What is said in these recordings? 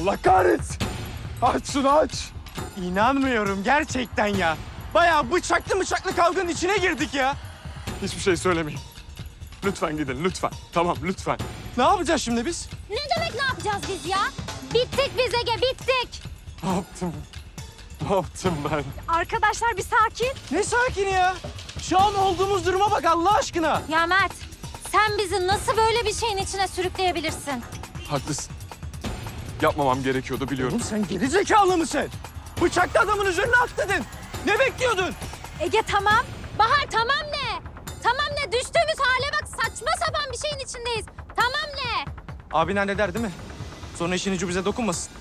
Allah kahretsin. Aç şunu aç. İnanmıyorum gerçekten ya. Bayağı bıçaklı kavganın içine girdik ya. Hiçbir şey söylemeyin. Lütfen gidin lütfen. Tamam lütfen. Ne yapacağız şimdi biz? Ne demek ne yapacağız biz ya? Bittik biz Ege, bittik. Ne yaptım? Ne yaptım ben? Arkadaşlar bir sakin. Ne sakin ya? Şu an olduğumuz duruma bak Allah aşkına. Ya Mert, sen bizi nasıl böyle bir şeyin içine sürükleyebilirsin? Haklısın. Yapmamam gerekiyordu biliyorum. Oğlum sen geri zekalı mısın? Bıçaklı adamın üzerine atladın. Ne bekliyordun? Ege tamam. Bahar tamam ne? Tamam ne? Düştüğümüz hale bak, saçma sapan bir şeyin içindeyiz. Tamam ne? Abin halleder değil mi? Sonra işin ucu bize dokunmasın.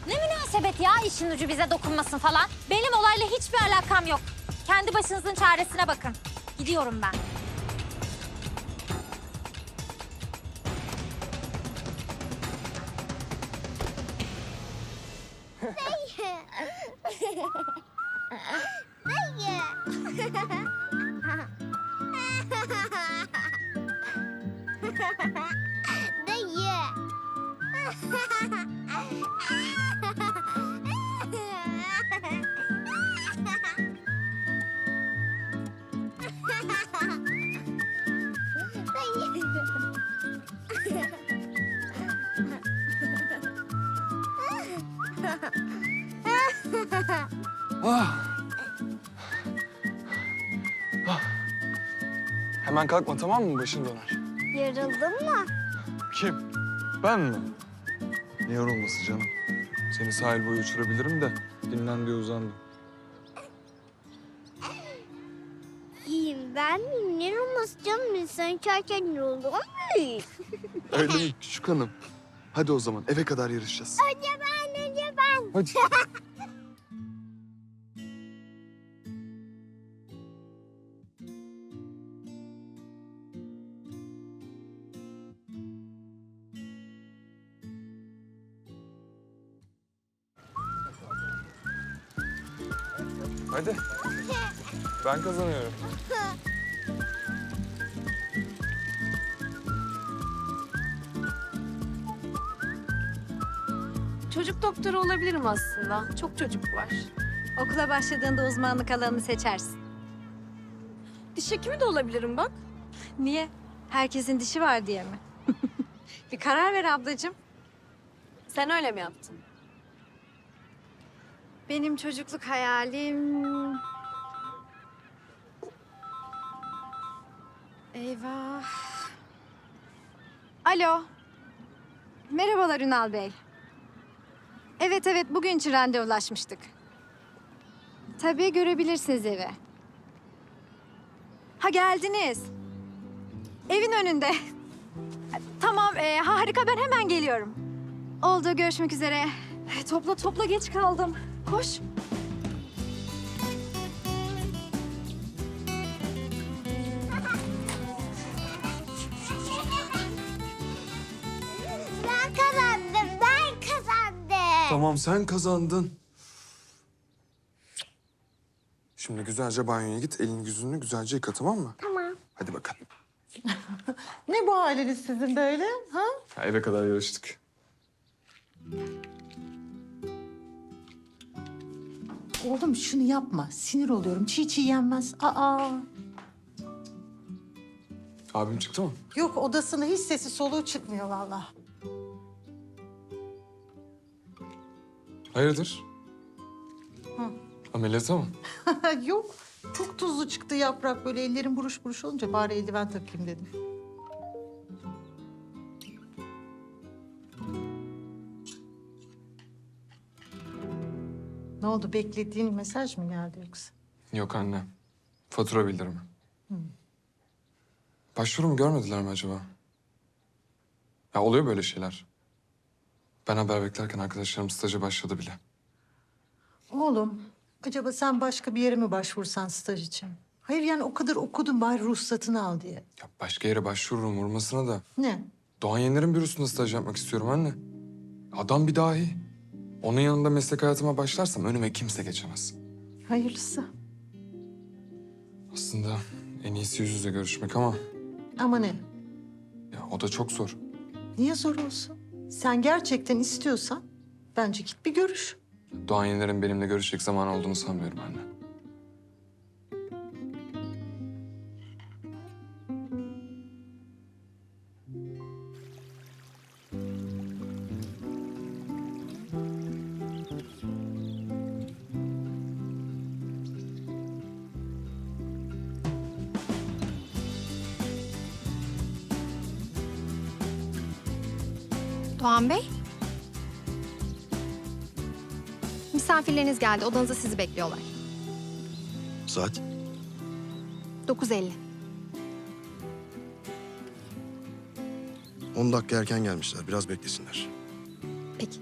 Ne münasebet ya işin ucu bize dokunmasın falan. Benim olayla hiçbir alakam yok. Kendi başınızın çaresine bakın. Gidiyorum ben. Hemen kalkma tamam mı? Başın döner. Yarıldın mı? Kim? Ben mi? Ne yorulması canım? Seni sahil boyu uçurabilirim de dinlen diye uzandım. İyiyim ben miyim? Ne olması canım? İnsan çarken yoruldu mu? Öyle mi küçük hanım? Hadi o zaman eve kadar yarışacağız. Önce ben. Hadi. Hadi. Ben kazanıyorum. Çocuk doktoru olabilirim aslında. Çok çocuk var. Okula başladığında uzmanlık alanını seçersin. Diş hekimi de olabilirim bak. Niye? Herkesin dişi var diye mi? Bir karar ver ablacığım. Sen öyle mi yaptın? Benim çocukluk hayalim... Eyvah. Alo. Merhabalar Ünal Bey. Evet, bugün için randevulaşmıştık. Tabii görebilirsiniz evi. Ha geldiniz. Evin önünde. Tamam, harika ben hemen geliyorum. Oldu, görüşmek üzere. Topla geç kaldım. Koş. Ben kazandım. Ben kazandım. Tamam sen kazandın. Şimdi güzelce banyoya git. Elini yüzünü güzelce yıka tamam mı? Tamam. Hadi bakalım. Ne bu haliniz sizin böyle? Ha? Ha, eve kadar yarıştık. Oğlum şunu yapma. Sinir oluyorum. Çiğ çiğ yenmez. Aa. Abim çıktı mı? Yok odasına hiç sesi soluğu çıkmıyor vallahi. Hayırdır? Ameliyata mı? Yok. Çok tuzlu çıktı yaprak böyle ellerim buruş buruş olunca bari eldiven takayım dedim. Ne oldu? Beklediğin mesaj mı geldi yoksa? Yok anne. Fatura bildirimi. Başvurumu görmediler mi acaba? Ya oluyor böyle şeyler. Ben haber beklerken arkadaşlarım staja başladı bile. Oğlum, acaba sen başka bir yere mi başvursan staj için? Hayır yani o kadar okudun bari ruhsatını al diye. Ya başka yere başvururum vurmasına da. Ne? Doğan Yener'in bürosunda staj yapmak istiyorum anne. Adam bir dahi. Onun yanında meslek hayatıma başlarsam önüme kimse geçemez. Hayırlısı. Aslında en iyisi yüz yüze görüşmek ama Ama ne? ya o da çok zor. Niye zor olsun? Sen gerçekten istiyorsan Bence git bir görüş. Doğan Yener'in benimle görüşecek zaman olduğunu sanmıyorum anne. Doğan Bey. Misafirleriniz geldi. Odanızda sizi bekliyorlar. Saat? 9:50. 10 dakika erken gelmişler. Biraz beklesinler. Peki.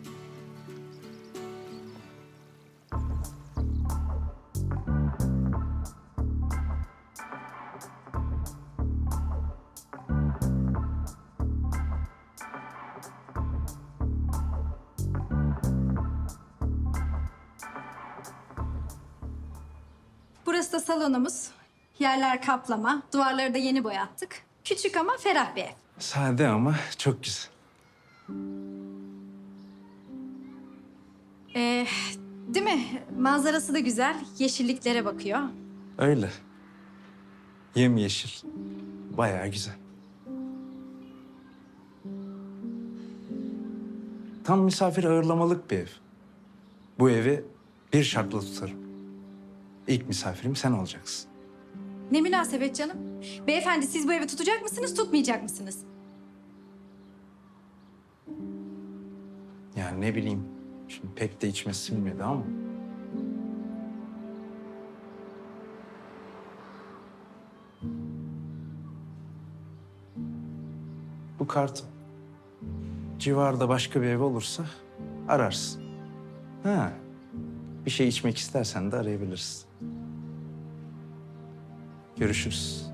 Burası da salonumuz. Yerler kaplama. Duvarları da yeni boyattık. Küçük ama ferah bir ev. Sade ama çok güzel. Değil mi? Manzarası da güzel. Yeşilliklere bakıyor. Öyle. Yemyeşil. Bayağı güzel. Tam misafir ağırlamalık bir ev. Bu evi bir şartla tutarım. İlk misafirim sen olacaksın. Ne münasebet canım. Beyefendi siz bu evi tutacak mısınız, tutmayacak mısınız? Yani ne bileyim. Şimdi pek de içime sinmedi ama. Bu kartı. Civarda başka bir ev olursa ararsın. Ha. Bir şey içmek istersen de arayabilirsin. Görüşürüz.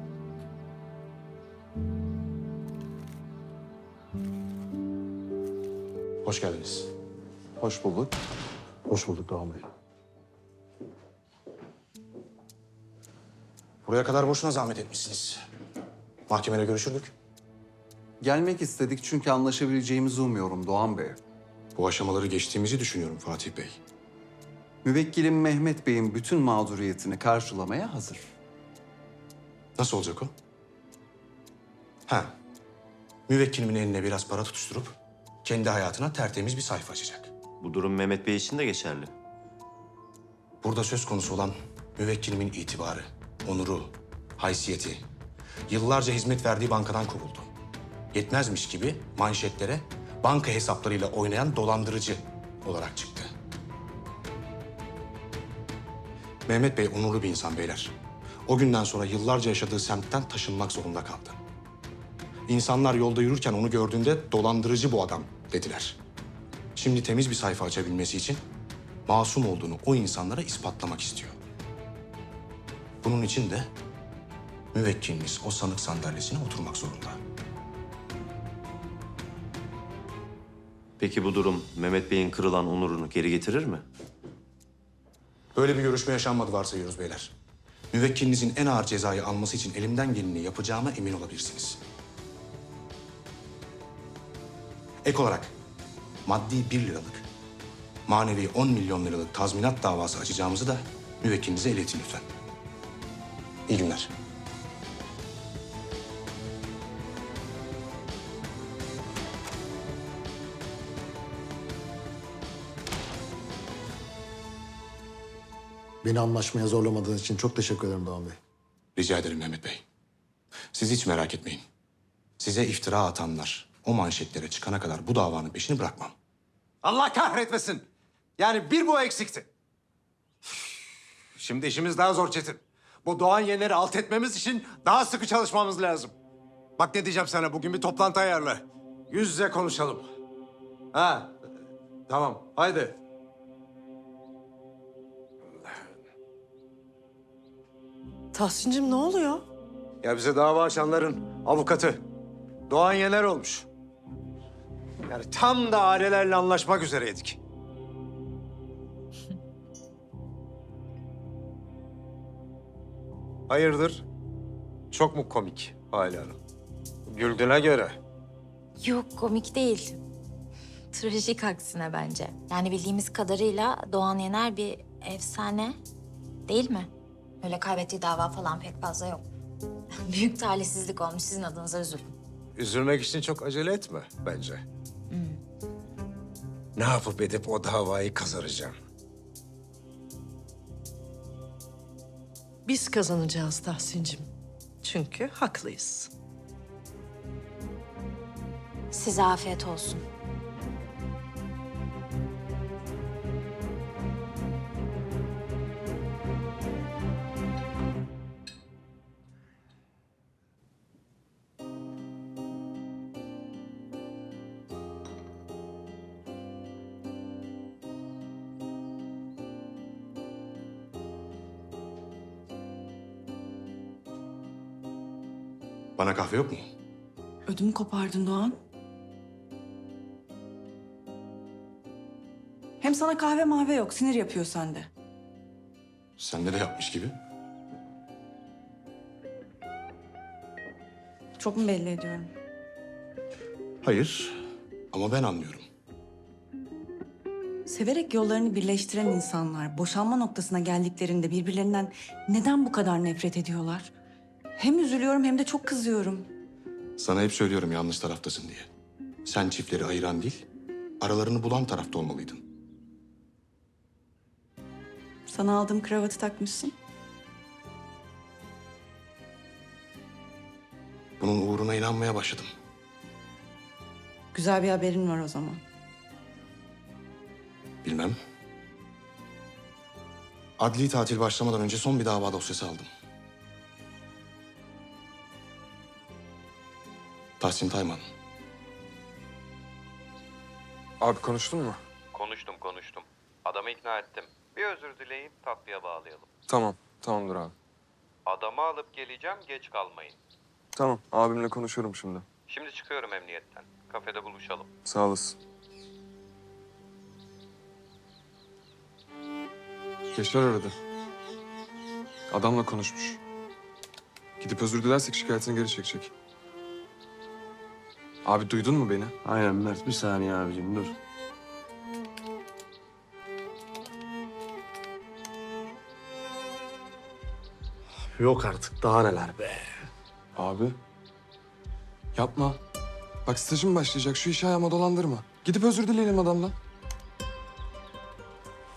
Hoş geldiniz. Hoş bulduk. Hoş bulduk Doğan Bey. Buraya kadar boşuna zahmet etmişsiniz. Mahkemede görüşürdük. Gelmek istedik çünkü anlaşabileceğimizi umuyorum Doğan Bey. Bu aşamaları geçtiğimizi düşünüyorum Fatih Bey. Müvekkilim Mehmet Bey'in bütün mağduriyetini karşılamaya hazır. Nasıl olacak o? Ha, müvekkilimin eline biraz para tutuşturup kendi hayatına tertemiz bir sayfa açacak. Bu durum Mehmet Bey için de geçerli. Burada söz konusu olan müvekkilimin itibarı, onuru, haysiyeti, yıllarca hizmet verdiği bankadan kovuldu. Yetmezmiş gibi manşetlere banka hesaplarıyla oynayan dolandırıcı olarak çıktı. Mehmet Bey onurlu bir insan beyler. O günden sonra yıllarca yaşadığı semtten taşınmak zorunda kaldı. İnsanlar yolda yürürken onu gördüğünde dolandırıcı bu adam dediler. Şimdi temiz bir sayfa açabilmesi için masum olduğunu o insanlara ispatlamak istiyor. Bunun için de müvekkiliniz o sanık sandalyesine oturmak zorunda. Peki bu durum Mehmet Bey'in kırılan onurunu geri getirir mi? Böyle bir görüşme yaşanmadı varsayıyoruz beyler. Müvekkilinizin en ağır cezayı alması için elimden geleni yapacağıma emin olabilirsiniz. Ek olarak maddi 1 liralık, manevi 10 milyon liralık tazminat davası açacağımızı da müvekkilinize iletin lütfen. İyi günler. Beni anlaşmaya zorlamadığınız için çok teşekkür ederim Doğan Bey. Rica ederim Mehmet Bey. Siz hiç merak etmeyin. Size iftira atanlar o manşetlere çıkana kadar bu davanın peşini bırakmam. Allah kahretmesin. Yani bir bu eksikti. Şimdi işimiz daha zor Çetin. Bu Doğan Yener'i alt etmemiz için daha sıkı çalışmamız lazım. Bak ne diyeceğim sana, bugün bir toplantı ayarla. Yüz yüze konuşalım. Ha, tamam, haydi. Tahsin'cim ne oluyor? Ya bize dava açanların avukatı Doğan Yener olmuş. Yani tam da ailelerle anlaşmak üzereydik. Hayırdır? Çok mu komik Hale Hanım? Güldüğüne göre. Yok komik değil. Trajik aksine bence. Yani bildiğimiz kadarıyla Doğan Yener bir efsane değil mi? Öyle kaybettiği dava falan pek fazla yok. Büyük talihsizlik olmuş, sizin adınıza üzüldüm. Üzülmek için çok acele etme bence. Ne yapıp edip o davayı kazanacağım. Biz kazanacağız Tahsin'cim. Çünkü haklıyız. Size afiyet olsun. Bana kahve yok mu? Ödümü kopardın Doğan. Hem sana kahve mavi yok. Sinir yapıyor sende. Sende de yapmış gibi. Çok mu belli ediyorum? Hayır ama ben anlıyorum. Severek yollarını birleştiren insanlar boşanma noktasına geldiklerinde birbirlerinden neden bu kadar nefret ediyorlar? Hem üzülüyorum hem de çok kızıyorum. Sana hep söylüyorum yanlış taraftasın diye. Sen çiftleri ayıran değil, aralarını bulan tarafta olmalıydın. Sana aldığım kravatı takmışsın. Bunun uğruna inanmaya başladım. Güzel bir haberin var o zaman. Bilmem. Adli tatil başlamadan önce son bir dava dosyası aldım. Tahsin Tayman. Abi konuştun mu? Konuştum. Adamı ikna ettim. Bir özür dileyip tatlıya bağlayalım. Tamam. Tamamdır abi. Adamı alıp geleceğim, geç kalmayın. Tamam. Abimle konuşuyorum şimdi. Şimdi çıkıyorum emniyetten. Kafede buluşalım. Sağ olasın. Yaşar aradı. Adamla konuşmuş. Gidip özür dilersek şikayetini geri çekecek. Abi duydun mu beni? Aynen Mert, bir saniye abicim dur. Yok artık daha neler be. Abi. Yapma. Bak stajım başlayacak. Şu işi ayağıma dolandırma. Gidip özür dileyelim adamla.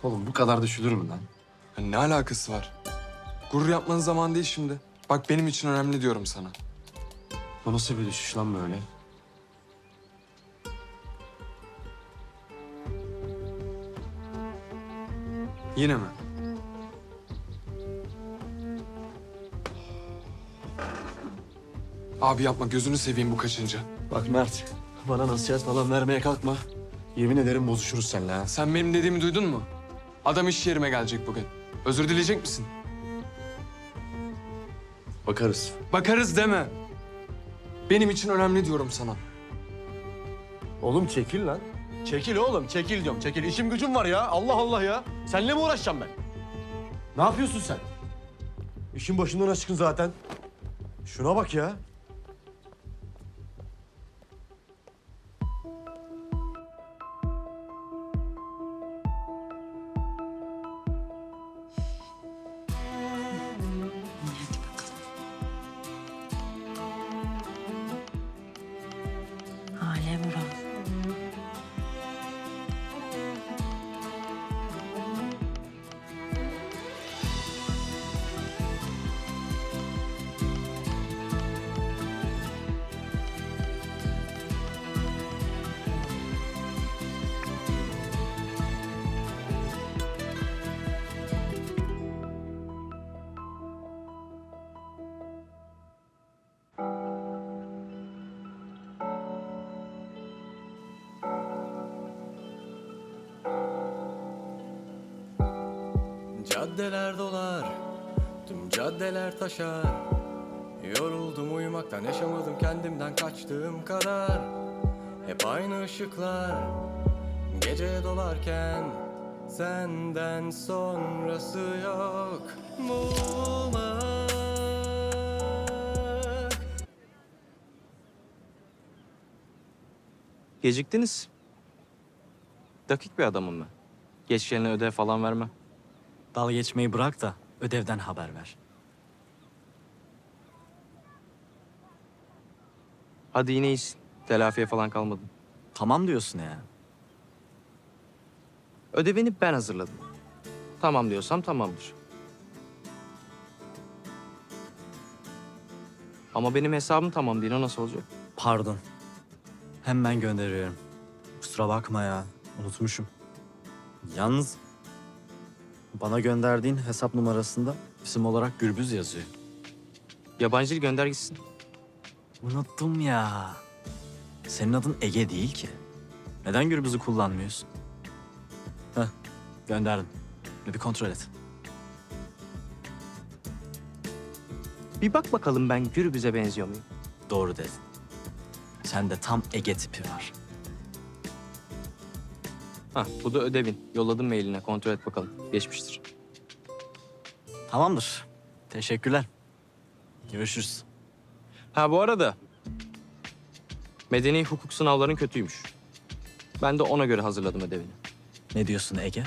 Oğlum bu kadar düşülür mü lan? Ya ne alakası var? Gurur yapmanın zamanı değil şimdi. Bak benim için önemli diyorum sana. Bu nasıl bir düşüş lan böyle? Yine mi? Abi yapma gözünü seveyim bu kaçıncı. Bak Mert, bana nasihat falan vermeye kalkma. Yemin ederim bozuşuruz seninle ha. Sen benim dediğimi duydun mu? Adam iş yerime gelecek bugün. Özür dileyecek misin? Bakarız. Bakarız deme. Benim için önemli diyorum sana. Oğlum çekil lan. Çekil oğlum, çekil diyorum. Çekil. İşim gücüm var ya. Allah Allah ya. Seninle mi uğraşacağım ben? Ne yapıyorsun sen? İşin başından aşkın zaten. Şuna bak ya. Hale Vural. Caddeler dolar, tüm caddeler taşar. Yoruldum uyumaktan, yaşamadım kendimden kaçtığım kadar. Hep aynı ışıklar, gece dolarken senden sonrası yok. Bulmak. Geciktiniz. Dakik bir adamım ben. Geç gelene ödev falan vermem. Dalga geçmeyi bırak da ödevden haber ver. Hadi yine iyisin. Telafiye falan kalmadın. Tamam diyorsun yani. Ödevini ben hazırladım. Tamam diyorsam tamamdır. Ama benim hesabım tamam değil. O nasıl olacak? Pardon. Hemen gönderiyorum. Kusura bakma ya. Unutmuşum. Yalnız bana gönderdiğin hesap numarasında isim olarak Gürbüz yazıyor. Yabancı dil gönder gitsin. Unuttum ya. Senin adın Ege değil ki. Neden Gürbüz'ü kullanmıyorsun? Heh, gönderdim. Bir kontrol et. Bir bak bakalım ben Gürbüz'e benziyor muyum? Doğru dedin. Sende tam Ege tipi var. Hah, bu da ödevin. Yolladım mailine. Kontrol et bakalım. Geçmiştir. Tamamdır. Teşekkürler. Görüşürüz. Ha bu arada medeni hukuk sınavların kötüymüş. Ben de ona göre hazırladım ödevini. Ne diyorsun Ege?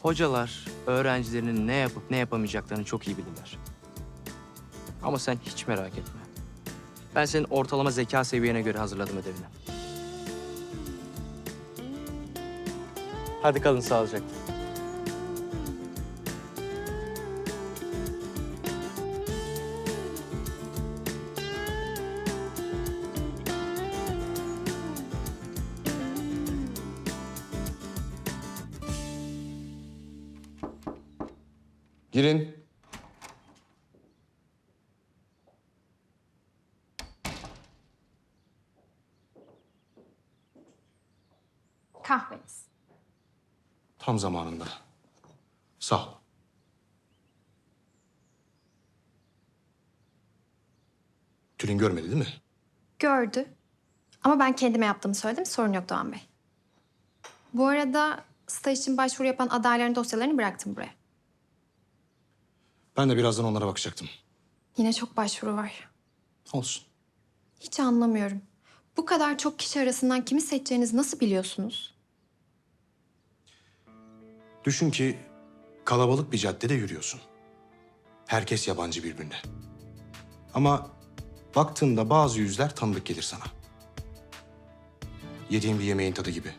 Hocalar öğrencilerinin ne yapıp ne yapamayacaklarını çok iyi bilirler. Ama sen hiç merak etme. Ben senin ortalama zeka seviyene göre hazırladım ödevini. Hadi kalın sağlıcakla. Girin. Kahveniz. Tam zamanında. Sağ ol. Tülin görmedi değil mi? Gördü. Ama ben kendime yaptığımı söyledim. Sorun yok Doğan Bey. Bu arada staj için başvuru yapan adayların dosyalarını bıraktım buraya. Ben de birazdan onlara bakacaktım. Yine çok başvuru var. Olsun. Hiç anlamıyorum. Bu kadar çok kişi arasından kimi seçeceğinizi nasıl biliyorsunuz? Düşün ki kalabalık bir caddede yürüyorsun. Herkes yabancı birbirine. Ama baktığında bazı yüzler tanıdık gelir sana. Yediğin bir yemeğin tadı gibi.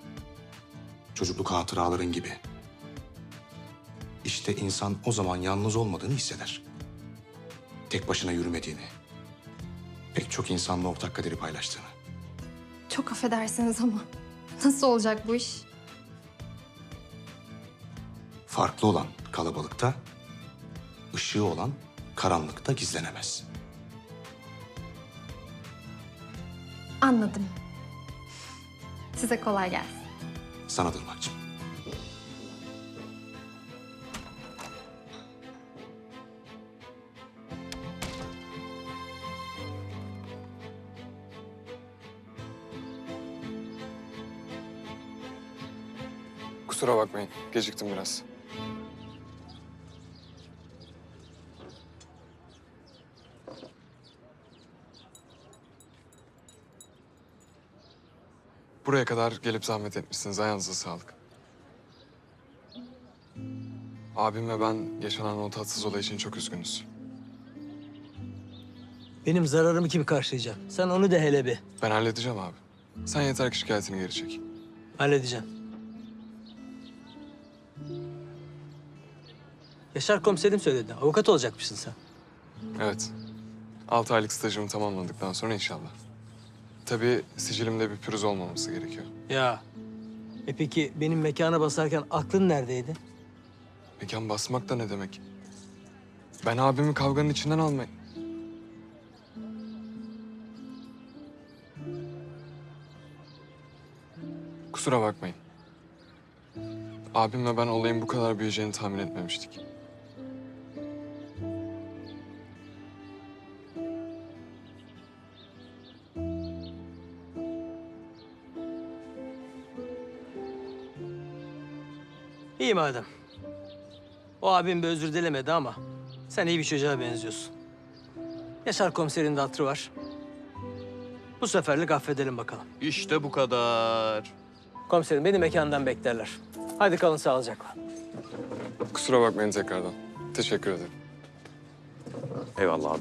Çocukluk hatıraların gibi. İşte insan o zaman yalnız olmadığını hisseder. Tek başına yürümediğini. Pek çok insanla ortak kaderi paylaştığını. Çok affedersiniz ama nasıl olacak bu iş? Farklı olan kalabalıkta, ışığı olan karanlıkta gizlenemez. Anladım. Size kolay gelsin. Sana Irmak'cığım. Kusura bakmayın. Geciktim biraz. Buraya kadar gelip zahmet etmişsiniz. Ayağınıza sağlık. Abim ve ben yaşanan o tatsız olay için çok üzgünüz. Benim zararımı kim karşılayacak? Sen onu de hele bir. Ben halledeceğim abi. Sen yeter ki şikayetini geri çek. Halledeceğim. Yaşar komiserim söyledi. Avukat olacakmışsın sen. Evet. 6 aylık stajımı tamamladıktan sonra inşallah. Tabii sicilimde bir pürüz olmaması gerekiyor. Ya. Peki benim mekana basarken aklın neredeydi? Mekan basmak da ne demek? Ben abimi kavganın içinden almayı... Kusura bakmayın. Abim ve ben olayın bu kadar büyüyeceğini tahmin etmemiştik. İyi madem. O abim bir özür dilemedi ama sen iyi bir çocuğa benziyorsun. Yaşar komiserin de hatırı var. Bu seferlik affedelim bakalım. İşte bu kadar. Komiserim beni mekandan beklerler. Hadi kalın sağlıcakla. Kusura bakmayın tekrardan. Teşekkür ederim. Eyvallah abi.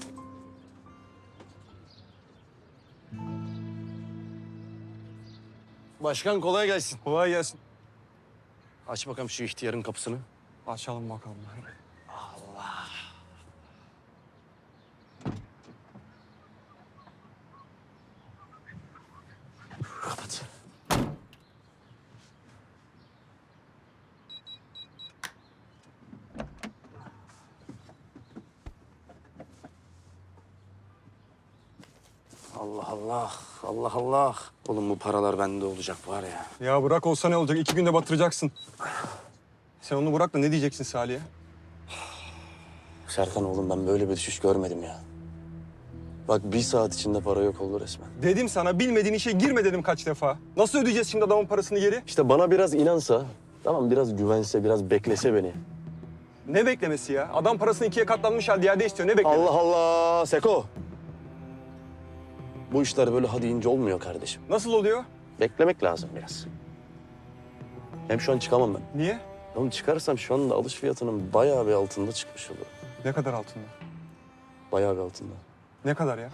Başkan kolay gelsin. Kolay gelsin. Aç bakalım şu ihtiyarın kapısını. Açalım bakalım. Kapat. Allah Allah, Allah Allah. Oğlum bu paralar bende olacak var ya. Ya bırak olsa ne olacak? 2 günde batıracaksın. Sen onu bırak da ne diyeceksin Salih'e? Serkan oğlum ben böyle bir düşüş görmedim ya. Bak 1 saat içinde para yok oldu resmen. Dedim sana bilmediğin işe girme dedim kaç defa. Nasıl ödeyeceğiz şimdi adamın parasını geri? İşte bana biraz inansa, tamam biraz güvense, biraz beklese beni. Ne beklemesi ya? Adam parasını 2'ye katlanmış halde iade istiyor. Ne beklemesi? Allah Allah Seko. Bu işler böyle hadi ince olmuyor kardeşim. Nasıl oluyor? Beklemek lazım biraz. Hem şu an çıkamam ben. Niye? Oğlum çıkarsam şu anda alış fiyatının bayağı bir altında çıkmış olur. Ne kadar altında? Bayağı bir altında. Ne kadar ya?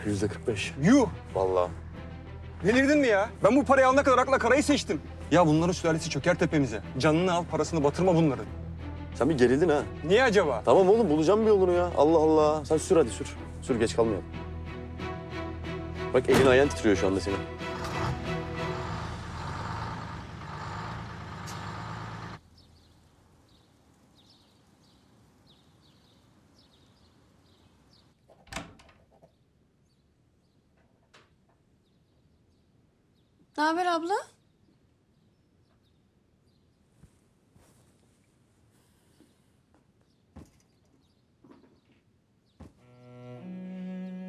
%45. Yuh! Vallahi. Delirdin mi ya? Ben bu parayı alana kadar akla karayı seçtim. Ya bunların sülalesi çöker tepemize. Canını al, parasını batırma bunların. Sen bir gerildin ha. Niye acaba? Tamam oğlum bulacağım bir yolunu ya. Allah Allah. Sen sür hadi sür. Sür geç kalmayalım. Bak elin ayağın titriyor şu anda senin. Ne haber abla?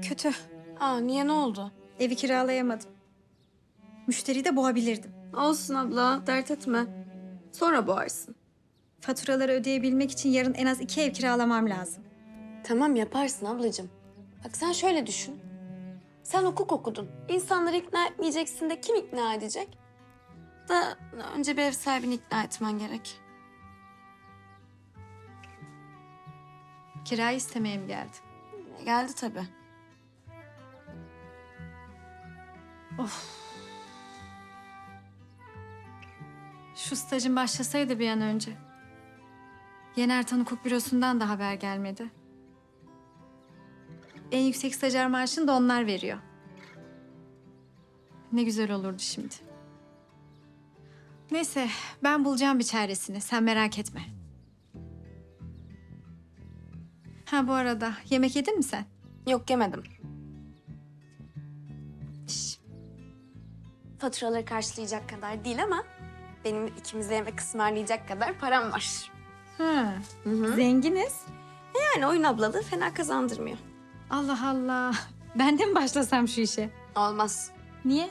Kötü. Aa niye ne oldu? Evi kiralayamadım. Müşteriyi de boğabilirdim. Olsun abla dert etme. Sonra boğarsın. Faturaları ödeyebilmek için yarın en az 2 ev kiralamam lazım. Tamam yaparsın ablacığım. Bak sen şöyle düşün. Sen hukuk okudun. İnsanları ikna etmeyeceksin de kim ikna edecek? Da önce bir ev sahibini ikna etmen gerek. Kira istemeye mi geldi? Geldi tabii. Şu stajın başlasaydı bir an önce. Yenertan Hukuk Bürosu'ndan da haber gelmedi. En yüksek stajyer maaşını da onlar veriyor. Ne güzel olurdu şimdi. Neyse, ben bulacağım bir çaresini. Sen merak etme. Ha bu arada, yemek yedin mi sen? Yok yemedim. Şş, Faturaları karşılayacak kadar değil ama benim ikimize yemek ısmarlayacak kadar param var. ha, Hı. zenginiz. Yani oyun ablalığı fena kazandırmıyor. Allah Allah. Ben de mi başlasam şu işe? Olmaz. Niye?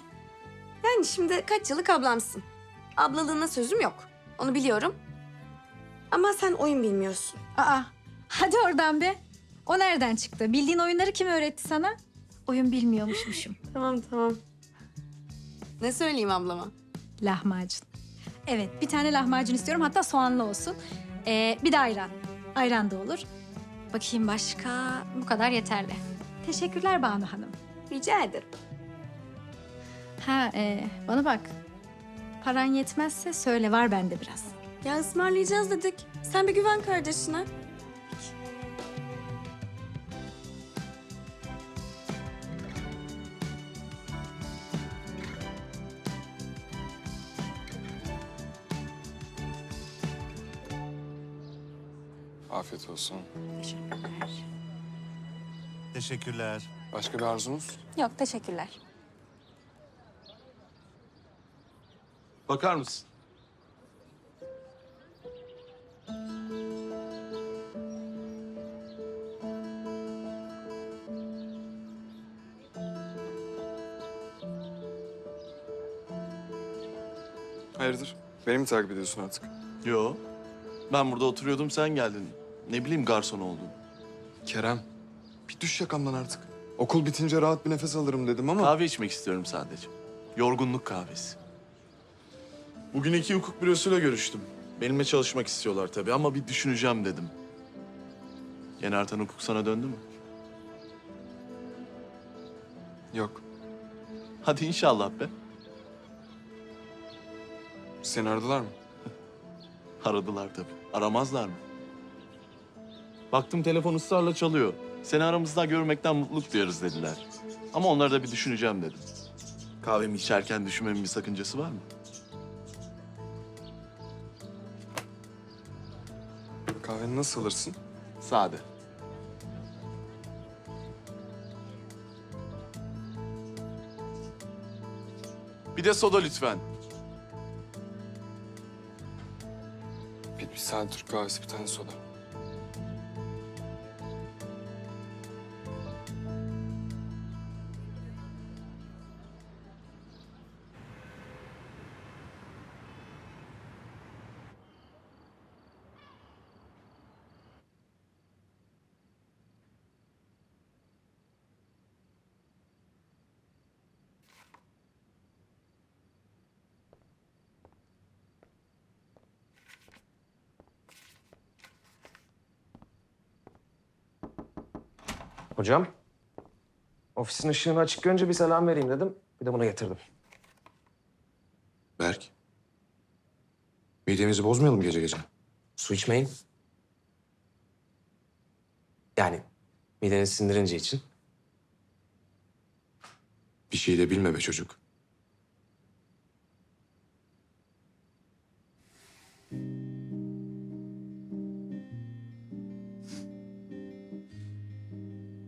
Yani şimdi kaç yıllık ablamsın. Ablalığına sözüm yok. Onu biliyorum. Ama sen oyun bilmiyorsun. Aa, hadi oradan be. O nereden çıktı? Bildiğin oyunları kim öğretti sana? Oyun bilmiyormuşmuşum. Tamam. Ne söyleyeyim ablama? Lahmacun. Evet, bir tane lahmacun istiyorum. Hatta soğanlı olsun. Bir de ayran. Ayran da olur. Bakayım başka. Bu kadar yeterli. Teşekkürler Banu Hanım. Rica ederim. Ha, bana bak. Paran yetmezse söyle, var bende biraz. Ya ısmarlayacağız dedik. Sen bir güven kardeşine. Afiyet olsun. Teşekkürler. Başka bir arzunuz? Yok teşekkürler. Bakar mısın? Hayırdır? Beni mi takip ediyorsun artık? Yo. Ben burada oturuyordum sen geldin. Ne bileyim garson oldun. Kerem, bir düş yakamdan artık. Okul bitince rahat bir nefes alırım dedim ama... Kahve içmek istiyorum sadece. Yorgunluk kahvesi. Bugün 2 hukuk bürosuyla görüştüm. Benimle çalışmak istiyorlar tabii ama bir düşüneceğim dedim. Yeni artan hukuk sana döndü mü? Yok. Hadi inşallah be. Seni aradılar mı? Aradılar tabii. Aramazlar mı? Baktım telefon ısrarla çalıyor. Seni aramızda görmekten mutluluk duyarız dediler. Ama onları da bir düşüneceğim dedim. Kahvemi içerken düşünmemin bir sakıncası var mı? Kahveni nasıl alırsın? Sade. Bir de soda lütfen. Bir sade Türk kahvesi, bir tane soda. Hocam, ofisin ışığını açık görünce bir selam vereyim dedim. Bir de bunu getirdim. Berk. Midemizi bozmayalım gece gece. Su içmeyin. Yani midenizi sindirince için. Bir şey de bilme be çocuk.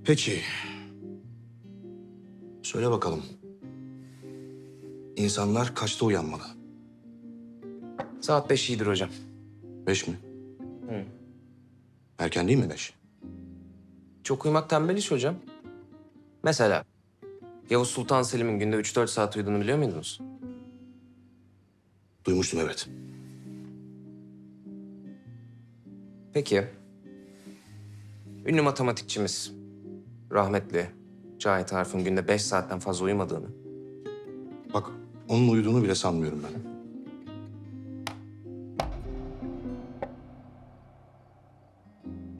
Peki. Söyle bakalım. İnsanlar kaçta uyanmalı? Saat 5 iyidir hocam. 5 mi? Hı. Erken değil mi 5? Çok uyumak tembel iş hocam. Mesela Yavuz Sultan Selim'in günde 3-4 saat uyuduğunu biliyor muydunuz? Duymuştum evet. Peki. Ünlü matematikçimiz rahmetli Cahit Arif'in günde 5 saatten fazla uyumadığını. Bak onun uyuduğunu bile sanmıyorum ben.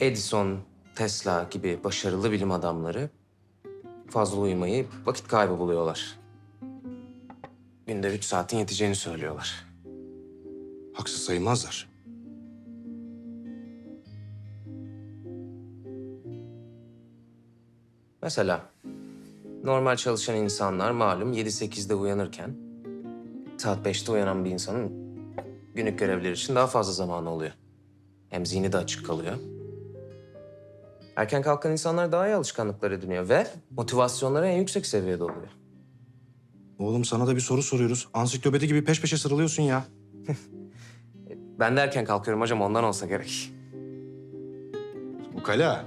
Edison, Tesla gibi başarılı bilim adamları fazla uyumayı vakit kaybı buluyorlar. Günde 3 saatin yeteceğini söylüyorlar. Haksız sayılmazlar. Mesela normal çalışan insanlar malum 7-8'de uyanırken saat 5'te uyanan bir insanın günlük görevleri için daha fazla zamanı oluyor. Hem zihni de açık kalıyor. Erken kalkan insanlar daha iyi alışkanlıklar ediniyor ve motivasyonları en yüksek seviyede oluyor. Oğlum sana da bir soru soruyoruz. Ansiklopedi gibi peş peşe sıralıyorsun ya. Ben de erken kalkıyorum hocam, ondan olsa gerek. Ukala.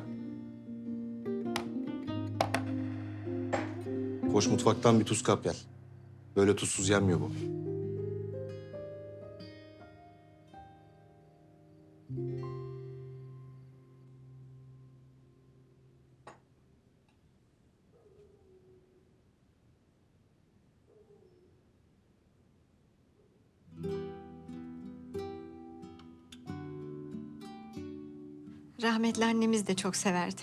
Koş mutfaktan bir tuz kap gel. Böyle tuzsuz yenmiyor bu. Rahmetli annemiz de çok severdi.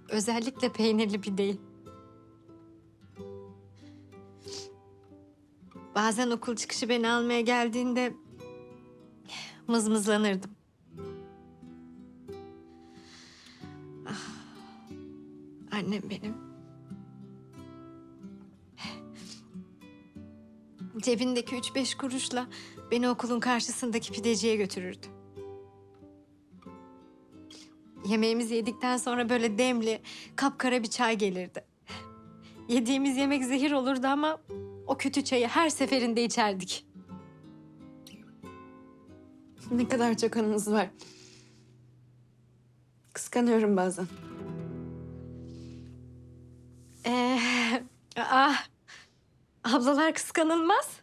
Özellikle peynirli pideyi. Bazen okul çıkışı beni almaya geldiğinde mızmızlanırdım. Ah, annem benim. Cebindeki 3-5 kuruşla beni okulun karşısındaki pideciye götürürdü. Yemeğimizi yedikten sonra böyle demli, kapkara bir çay gelirdi. Yediğimiz yemek zehir olurdu ama o kötü çayı her seferinde içerdik. Ne kadar çok anınız var. Kıskanıyorum bazen. Ablalar kıskanılmaz.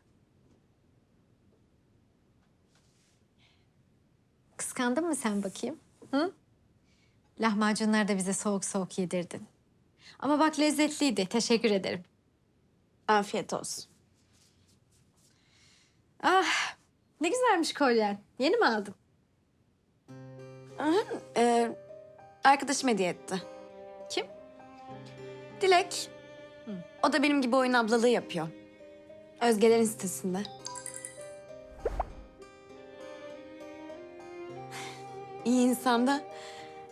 Kıskandın mı sen bakayım? Hı? Lahmacunları da bize soğuk soğuk yedirdin. Ama bak lezzetliydi. Teşekkür ederim. Afiyet olsun. Ah, ne güzelmiş kolyen. Yeni mi aldın? Arkadaşım hediye etti. Kim? Dilek. O da benim gibi oyun ablalığı yapıyor. Özgeler'in sitesinde. İyi insan da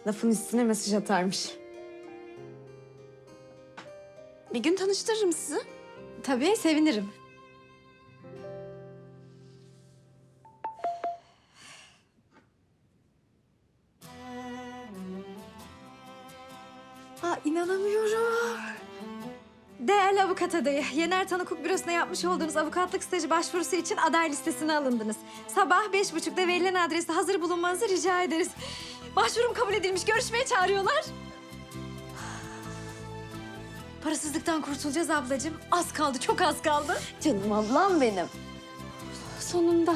lafın üstüne mesaj atarmış. Bir gün tanıştırırım sizi. Tabii, sevinirim. İnanamıyorum. Değerli avukat adayı, Yener Hukuk Bürosu'na yapmış olduğunuz avukatlık stajı başvurusu için aday listesine alındınız. Sabah 5.30'da verilen adreste hazır bulunmanızı rica ederiz. Başvurum kabul edilmiş, görüşmeye çağırıyorlar. Parasızlıktan kurtulacağız ablacığım. Az kaldı, çok az kaldı. Canım ablam benim. Sonunda.